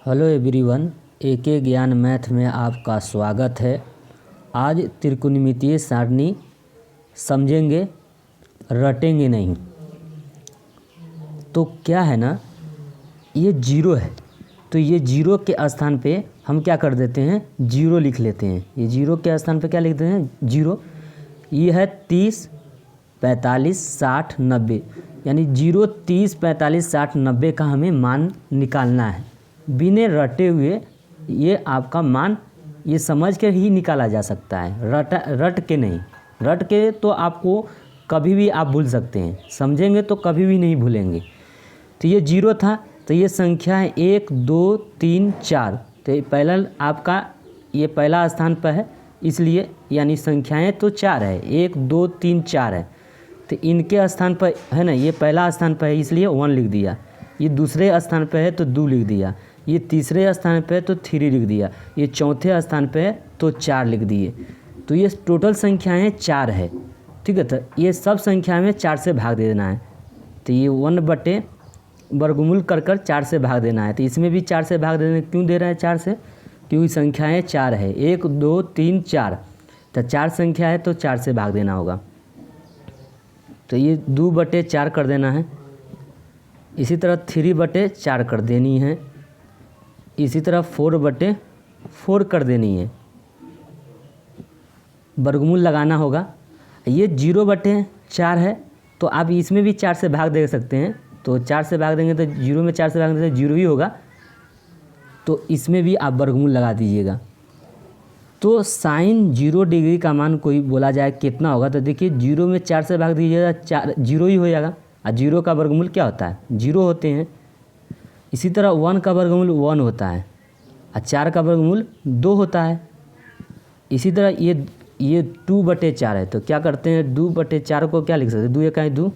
Hello everyone, एके ज्ञान math में आपका स्वागत है। आज त्रिकोणमितीय सारणी समझेंगे, रटेंगे नहीं। तो क्या है ना, ये जीरो है तो ये जीरो के स्थान पे हम क्या कर देते हैं, जीरो लिख लेते हैं। ये जीरो के स्थान पे क्या लिख देते हैं, जीरो। ये है 30, 45, 60, 90, यानी 0, 30, 45, 60, 90 का हमें मान निकालना है। बिना रटे हुए ये आपका मान ये समझ के ही निकाला जा सकता है, रट के नहीं। रट के तो आपको कभी भी आप भूल सकते हैं, समझेंगे तो कभी भी नहीं भूलेंगे। तो ये जीरो था, तो ये संख्या है 1, 2, 3, 4। तो पहला आपका ये पहला स्थान पर है, इसलिए यानी संख्याएं तो 4 है, 1, 2, 3, 4 है। तो इनके स्थान पर है ना, ये पहला स्थान पर है इसलिए 1 लिख दिया। ये दूसरे स्थान पर है तो 2 लिख दिया। ये तीसरे स्थान पे है तो 3 लिख दिया। ये चौथे स्थान पे है तो 4 लिख दिए। तो ये टोटल संख्याएं 4 है, ठीक है। तो ये सब संख्या में 4 से भाग दे देना है। तो ये 1 बटे वर्गमूल कर 4 से भाग देना है। तो इसमें भी 4 से भाग देना, क्यों दे रहे हैं 4 से, क्योंकि संख्याएं 4 है, 1, 2, 3, 4। तो 4 संख्या है तो 4 से भाग देना होगा। तो ये 2 बटे 4 कर देना है। इसी तरह 3 बटे 4 कर देनी है। इसी तरह 4 बटे 4 कर देनी है। वर्गमूल लगाना होगा। ये 0 बटे 4 है तो आप इसमें भी 4 से भाग दे सकते हैं। तो 4 से भाग देंगे तो 0 में 4 से भाग देंगे तो 0 ही होगा। तो इसमें भी आप वर्गमूल लगा दीजिएगा। तो साइन 0 डिग्री का मान कोई बोला जाए कितना होगा, तो देखिए 0 में 4 से भाग दीजिएगा, 4 0 ही हो जाएगा। और 0 का वर्गमूल क्या होता है, 0 होते हैं। इसी तरह 1 का वर्गमूल 1 होता है और 4 का वर्गमूल 2 होता है। इसी तरह ये 2 बटे 4 है, तो क्या करते हैं, 2 बटे 4 को क्या लिख सकते हैं, 2 1 2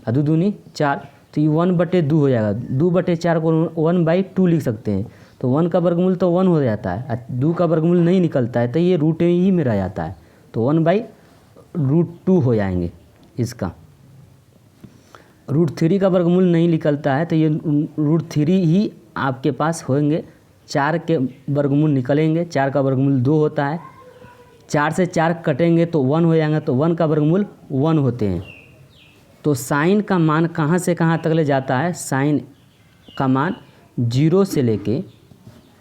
और 2 दूनी 4। तो ये 1 बटे 2 हो जाएगा। 2 बटे 4 को 1/2 लिख सकते हैं। तो 1 का वर्गमूल तो 1 हो जाता है और 2 का वर्गमूल नहीं निकलता है, तो ये रूट ही में रह जाता है। तो 1/√2 हो जाएंगे। इसका √3 का वर्गमूल नहीं निकलता है, तो ये √3 ही आपके पास होंगे। 4 के वर्गमूल निकलेंगे, 4 का वर्गमूल 2 होता है। 4 से 4 कटेंगे तो 1 हो जाएगा, तो 1 का वर्गमूल 1 होते हैं। तो साइन का मान कहाँ से कहाँ तक ले जाता है, साइन का मान 0 से लेके,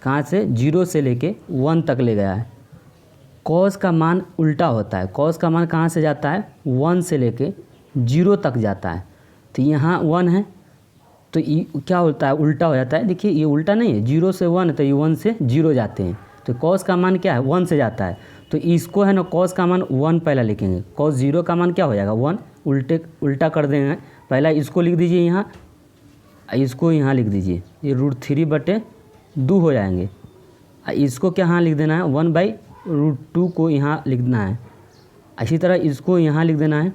कहाँ से, 0 से लेके 1 तक ले गया है। कॉस का मान उल्टा होता है। कॉस का मान कहाँ से जाता है, 1 से लेके 0 तक जाता है। तो यहाँ 1 है तो ये क्या होता है, उल्टा हो जाता है। देखिए ये उल्टा नहीं है, 0 से 1 तो ये 1 से 0 जाते हैं। तो कॉस का मान क्या है, 1 से जाता है। तो इसको है ना, कॉस का मान 1 पहला लिखेंगे। कॉस 0 का मान क्या हो जाएगा, 1। उल्टा कर देंगे, पहला इसको लिख दीजिए यहाँ, इसको यहाँ लिख दीजिए। ये √3 बटे 2 हो जाएंगे। इसको क्या यहाँ लिख देना है, 1/√2 को यहाँ लिखना है। इसी तरह इसको यहाँ लिख देना है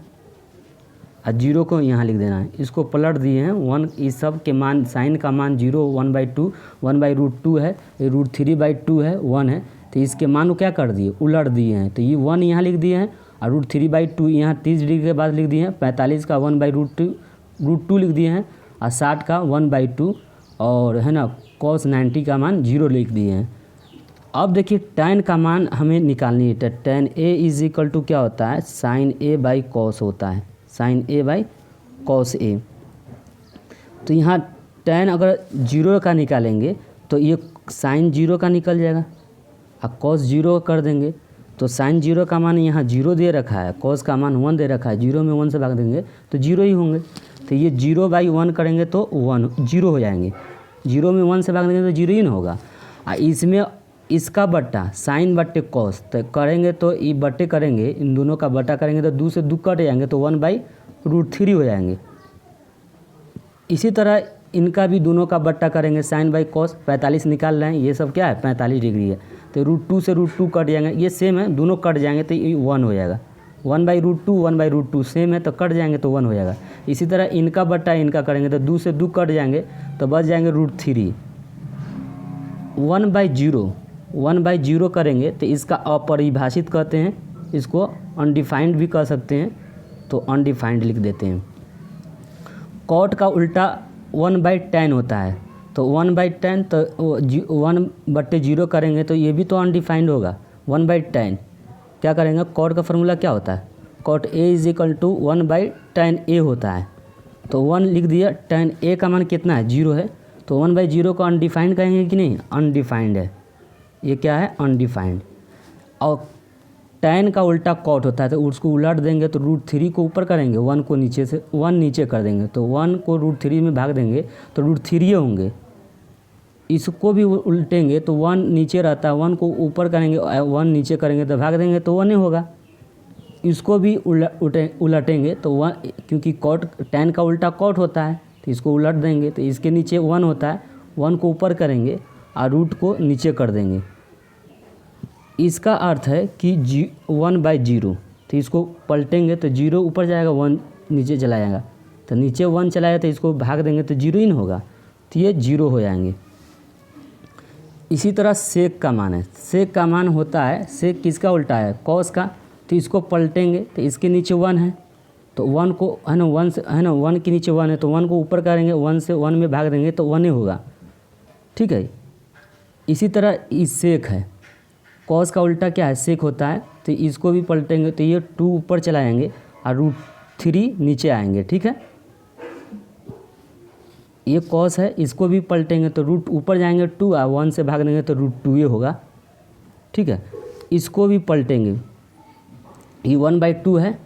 और 0 को यहाँ लिख देना है। इसको पलट दिए हैं 1। इस सब के मान, साइन का मान 0, 1/2, 1/√2 है, ये √3/2 है, 1 है। तो इसके मान को क्या कर दिए, उलट दिए हैं। तो ये 1 यहाँ लिख दिए हैं और √3/2 यहाँ 30 डिग्री के बाद लिख दिए हैं। 45 का 1/√2 लिख दिए हैं और 60 का 1/2 और है ना, cos 90 का मान 0 लिख दिए हैं। अब देखिए tan का मान हमें निकालनी है। tan A = क्या होता है, sin A/cos होता है, sin A/cos A। तो यहाँ tan अगर 0 का निकालेंगे तो ये sin 0 का निकल जाएगा और cos 0 कर देंगे। तो sin 0 का मान यहाँ 0 दे रखा है, cos का मान 1 दे रखा है। 0 में 1 से भाग देंगे तो 0 ही होंगे। तो ये 0/1 करेंगे तो 0 हो जाएंगे। 0 में 1 से भाग देंगे तो 0 ही ना होगा। और इसमें इसका बट्टा साइन बट्टे कॉस तो करेंगे, तो ये बट्टे करेंगे, इन दोनों का बट्टा करेंगे तो 2 से 2 कट जाएंगे तो 1/√3 हो जाएंगे। इसी तरह इनका भी दोनों का बट्टा करेंगे, साइन बाई कॉस। 45 निकाल रहे हैं, ये सब क्या है, 45 डिग्री है। तो √2 से √2 कट जाएंगे, ये सेम है, दोनों कट जाएंगे तो ये 1 हो जाएगा। 1/√2, 1/√2 सेम है तो कट जाएंगे तो 1 हो जाएगा। इसी तरह इनका बट्टा इनका करेंगे तो 2 से 2 कट जाएंगे तो बच जाएंगे √3। 1/0 करेंगे तो इसका अपरिभाषित कहते हैं, इसको अनडिफाइंड भी कह सकते हैं, तो अनडिफाइंड लिख देते हैं। कॉट का उल्टा 1/tan होता है, तो 1/10 तो 1/0 करेंगे तो ये भी तो अनडिफाइंड होगा। 1/10 क्या करेंगे, कॉट का फार्मूला क्या होता है, cot A is equal to 1/10 A होता है। तो 1 लिख दिया, tan ए का मान कितना है, 0 है, तो 1/0 को अनडिफाइंड कहेंगे कि नहीं, अनडिफाइंड है, ये क्या है, अनडिफाइंड। और tan का उल्टा कॉट होता है, तो उसको उलट देंगे तो √3 को ऊपर करेंगे, 1 को नीचे से 1 नीचे कर देंगे, तो 1 को √3 में भाग देंगे तो √3 होंगे। इसको भी उल्टेंगे तो 1 नीचे रहता है, 1 को ऊपर करेंगे, 1 नीचे करेंगे तो भाग देंगे तो 1 ही होगा। इसको भी उलटेंगे तो 1, क्योंकि कॉट tan का उल्टा कॉट होता है, तो इसको उलट देंगे तो इसके नीचे 1 होता है, 1 को ऊपर करेंगे और रूट को नीचे कर देंगे। इसका अर्थ है कि 1/0, तो इसको पलटेंगे तो 0 ऊपर जाएगा, 1 नीचे चला जाएगा, तो नीचे 1 चलाएगा तो इसको भाग देंगे तो 0 ही ना होगा, तो ये 0 हो जाएंगे। इसी तरह सेक का मान है, सेक का मान होता है, सेक किसका उल्टा है, कॉस का, तो इसको पलटेंगे तो इसके नीचे 1 है, तो 1 को है ना 1 से है ना 1 के नीचे 1 है, तो 1 को ऊपर करेंगे, 1 से 1 में भाग देंगे तो 1 ही होगा, ठीक है। इसी तरह इस सेक है, कॉस का उल्टा क्या है, सेक होता है, तो इसको भी पलटेंगे तो ये 2 ऊपर चला जाएंगे और √3 नीचे आएंगे, ठीक है। ये कॉस है, इसको भी पलटेंगे तो रूट ऊपर जाएंगे 2 और 1 से भाग देंगे तो √2 ये होगा, ठीक है। इसको भी पलटेंगे, ये 1/2 है,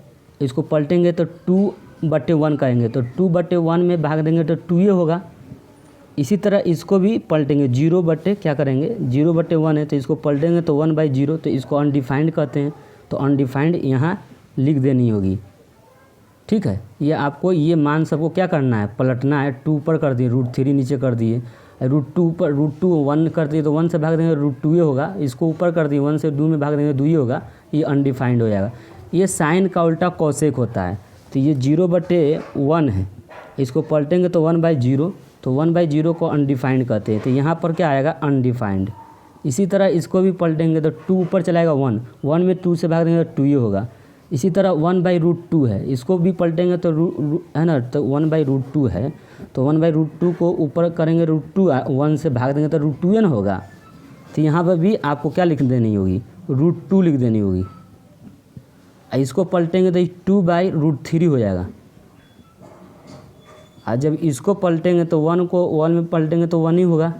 इसको पलटेंगे तो 2/1 करेंगे, तो 2/1 में भाग देंगे तो 2 ये होगा। इसी तरह इसको भी पलटेंगे, 0 क्या करेंगे, 0/1 है, तो इसको पलटेंगे तो 1/0, तो इसको अनडिफाइंड कहते हैं, तो अनडिफाइंड यहाँ लिख देनी होगी, ठीक है। ये आपको ये मान सबको क्या करना है, पलटना है, 2 ऊपर कर दिए, √3 नीचे कर दिए, √2 ऊपर √2 1 कर दिए तो 1 से भाग देंगे √2 ये होगा, इसको ऊपर कर दिए 1 से 2 में भाग देंगे 2 ही होगा, ये अनडिफाइंड हो जाएगा। ये साइन का उल्टा कॉसेक होता है, तो ये 0/1 है, इसको पलटेंगे तो 1/0, तो 1/0 को अनडिफाइंड कहते हैं, तो यहाँ पर क्या आएगा, अनडिफाइंड। इसी तरह इसको भी पलटेंगे तो 2 ऊपर चलाएगा, 1 में 2 से भाग देंगे तो 2 ये होगा। इसी तरह 1/√2 है, इसको भी पलटेंगे तो है ना, तो 1/√2 है, तो 1/√2 को ऊपर करेंगे √2, 1 से भाग देंगे तो √2 ना होगा, तो यहाँ पर भी आपको क्या लिख देनी होगी, √2 लिख देनी होगी। इसको पलटेंगे तो 2/√3 हो जाएगा, और जब इसको पलटेंगे तो 1 को 1 में पलटेंगे तो 1 ही होगा।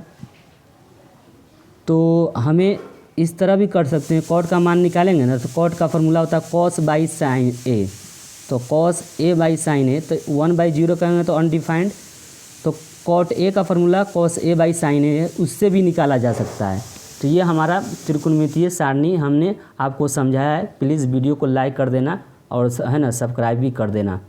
तो हमें इस तरह भी कर सकते हैं, कॉट का मान निकालेंगे ना, तो कॉट का फार्मूला होता है cos/sin A, तो cos A/sin A, तो 1/0 करेंगे तो अनडिफाइंड, तो कॉट A का फार्मूला cos A/sin A है, उससे भी निकाला जा सकता है। तो ये हमारा त्रिकोणमितीय सारणी हमने आपको समझाया है। प्लीज़ वीडियो को लाइक कर देना और है ना सब्सक्राइब भी कर देना।